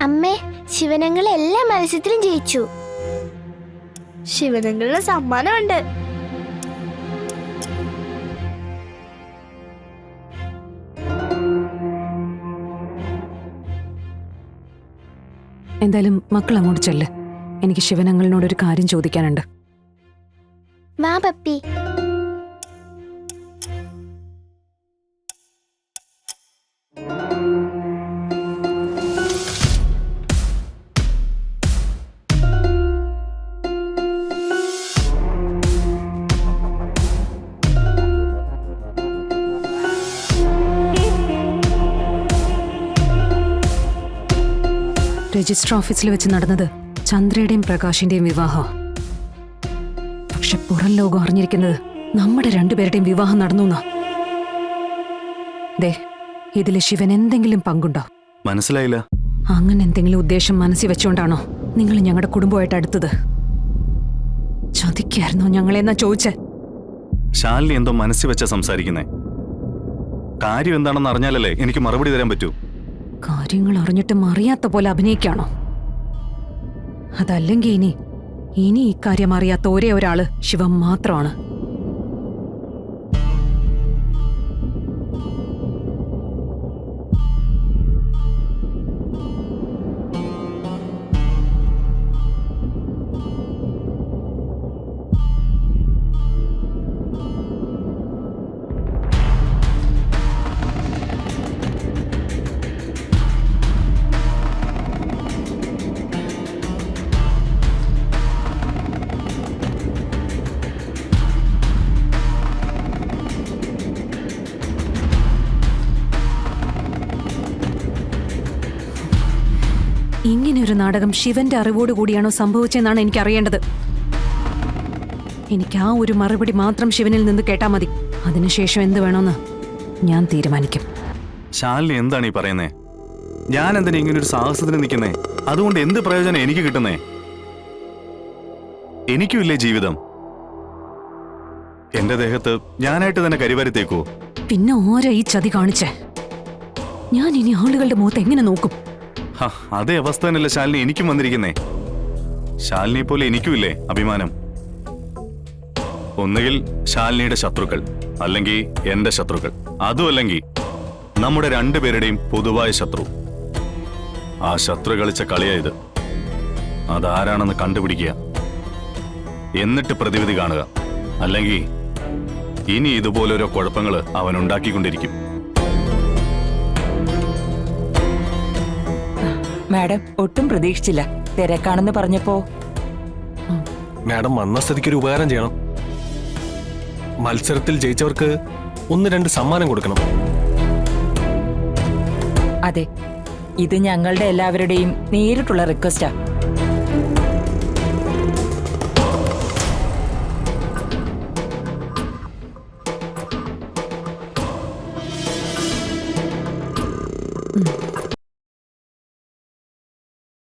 അമ്മേ, ശിവനങ്ങൾ എല്ലാ മത്സരത്തിലും ജയിച്ചു. ശിവനങ്ങളുടെ സമ്മാനമുണ്ട്. എന്തായാലും മക്കൾ അങ്ങോട്ട് ചെല്ല്. എനിക്ക് ശിവനങ്ങളിനോടൊരു കാര്യം ചോദിക്കാനുണ്ട്. വാ പപ്പി. രജിസ്റ്റർ ഓഫീസിൽ വെച്ച് നടന്നത് ചന്ദ്രയുടെയും പ്രകാശിന്റെയും വിവാഹം. പക്ഷെ പുറം ലോകം അറിഞ്ഞിരിക്കുന്നത് നമ്മുടെ രണ്ടുപേരുടെയും വിവാഹം നടന്നു. ദേ, ഇതില് ശിവൻ എന്തെങ്കിലും പങ്കുണ്ടോ? മനസ്സിലായില്ല. അങ്ങനെ എന്തെങ്കിലും ഉദ്ദേശം മനസ്സിൽ വെച്ചുകൊണ്ടാണോ നിങ്ങൾ ഞങ്ങളുടെ കുടുംബമായിട്ട് അടുത്തത്? ചതിക്കായിരുന്നോ ഞങ്ങളെന്നാ ചോദിച്ചേ? ശാലിനി എന്തോ മനസ്സിൽ വെച്ചാ സംസാരിക്കുന്നേ. കാര്യം എന്താണെന്ന് അറിഞ്ഞാലല്ലേ എനിക്ക് മറുപടി തരാൻ പറ്റൂ. കാര്യങ്ങൾ അറിഞ്ഞിട്ടും അറിയാത്ത പോലെ അഭിനയിക്കാണോ? അതല്ലെങ്കിൽ ഇനി ഇക്കാര്യം അറിയാത്ത ഒരേ ഒരാള് ശിവൻ മാത്രമാണ്. ഇങ്ങനെയൊരു നാടകം ശിവന്റെ അറിവോടുകൂടിയാണോ സംഭവിച്ചെന്നാണ് എനിക്ക് അറിയേണ്ടത്. എനിക്ക് ആ ഒരു മറുപടി മാത്രം ശിവനിൽ നിന്ന് കേട്ടാ മതി. അതിനുശേഷം എന്ത് വേണമെന്ന് ഞാൻ തീരുമാനിക്കും. ശാലിനി എന്താണ് ഈ പറയുന്നേ? ഞാൻ എന്തിനാ ഇങ്ങനൊരു സാഹസത്തിന് നിൽക്കുന്നേ? അതുകൊണ്ട് എന്ത് പ്രയോജനം എനിക്ക് കിട്ടുന്നേ? എനിക്കും ഇല്ലേ ജീവിതം? എന്റെ ദേഹത്ത് ഞാനായിട്ട് തന്നെ കരിവാരിത്തേക്കോ? പിന്നെ ഓരോ ഈ ചതി കാണിച്ചേ ഞാൻ ഇനി ആളുകളുടെ മുഖത്ത് എങ്ങനെ നോക്കും? അതേ അവസ്ഥ തന്നെയല്ലേ ശാലിനി എനിക്കും വന്നിരിക്കുന്നേ. ശാലിനിയെ പോലെ എനിക്കുമില്ലേ അഭിമാനം? ഒന്നുകിൽ ശാലിനിയുടെ ശത്രുക്കൾ, അല്ലെങ്കിൽ എന്റെ ശത്രുക്കൾ, അതുമല്ലെങ്കിൽ നമ്മുടെ രണ്ടുപേരുടെയും പൊതുവായ ശത്രു. ആ ശത്രു കളിച്ച കളിയായത്. അതാരാണെന്ന് കണ്ടുപിടിക്കുക, എന്നിട്ട് പ്രതിവിധി കാണുക. അല്ലെങ്കിൽ ഇനി ഇതുപോലോരോ കുഴപ്പങ്ങള് അവൻ ഉണ്ടാക്കിക്കൊണ്ടിരിക്കും. മാഡം ഒട്ടും പ്രതീക്ഷിച്ചില്ല. തിരക്കാണെന്ന് പറഞ്ഞപ്പോ മാഡം വന്ന സ്ഥിതിക്ക് ഒരു ഉപകാരം ചെയ്യണം. മത്സരത്തിൽ ജയിച്ചവർക്ക് 1-2 സമ്മാനം കൊടുക്കണം. അതെ, ഇത് ഞങ്ങളുടെ എല്ലാവരുടെയും നേരിട്ടുള്ള റിക്വസ്റ്റാ.